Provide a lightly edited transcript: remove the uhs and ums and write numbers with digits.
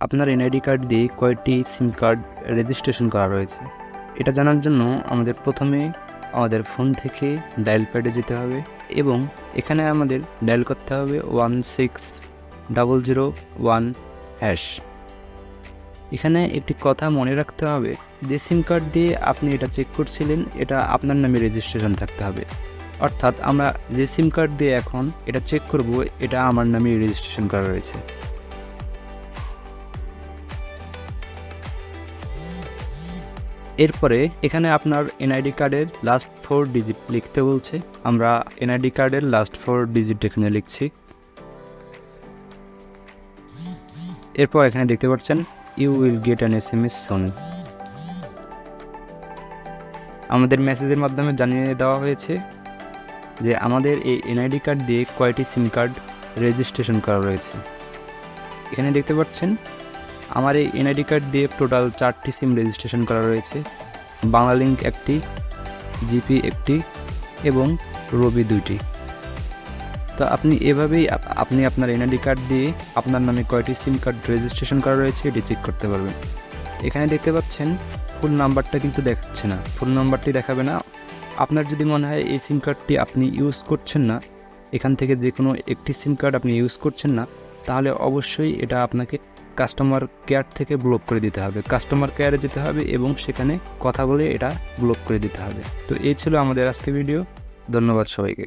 আপনার NID card দিয়ে কয়টি সিম কার্ড রেজিস্ট্রেশন করা রয়েছে এটা জানার জন্য আমাদের প্রথমে আমাদের ফোন থেকে ডায়াল প্যাডে যেতে হবে এবং এখানে আমাদের ডায়াল করতে হবে 16001#। এখানে একটি কথা মনে রাখতে হবে, যে সিম কার্ড দিয়ে আপনি এটা চেক করছিলেন এটা আপনার নামে রেজিস্ট্রেশন থাকতে হবে। অর্থাৎ আমরা যে সিম কার্ড দিয়ে এখন এটা চেক করব এটা আমার নামে রেজিস্ট্রেশন করা রয়েছে। এরপরে এখানে আপনার এনআইডি কার্ডের লাস্ট 4 ডিজিট লিখতে বলছে। আমরা এনআইডি কার্ডের লাস্ট 4 ডিজিট এখানে লিখছি। এরপর এখানে দেখতে পাচ্ছেন you will get an SMS soon. আমাদের মেসেজের মাধ্যমে জানিয়ে দেওয়া হয়েছে যে আমাদের এই এনআইডি কার্ড দিয়ে কয়টি সিম কার্ড রেজিস্ট্রেশন করা রয়েছে। এখানে দেখতে পাচ্ছেন আমার এই এনআইডি কার্ড দিয়ে টোটাল 4টি সিম রেজিস্ট্রেশন করা রয়েছে। বাংলালিংক একটি, জিপি একটি এবং রবি 2টি। তো আপনি এভাবেই আপনি আপনার এনআইডি কার্ড দিয়ে আপনার নামে কয়টি সিম কার্ড রেজিস্ট্রেশন করা রয়েছে এটি চেক করতে পারবেন। এখানে দেখতে পাচ্ছেন ফুল নাম্বারটা কিন্তু দেখাচ্ছে না, ফুল নাম্বারটি দেখাবে না। আপনার যদি মনে হয় এই সিম কার্ডটি আপনি ইউজ করছেন না, এখান থেকে যে কোনো একটি সিম কার্ড আপনি ইউজ করছেন না, তাহলে অবশ্যই এটা আপনাকে কাস্টমার কেয়ার থেকে ব্লক করে দিতে হবে। কাস্টমার কেয়ারে যেতে হবে এবং সেখানে কথা বলে এটা ব্লক করে দিতে হবে। তো এই ছিল আমাদের আজকের ভিডিও। ধন্যবাদ সবাইকে।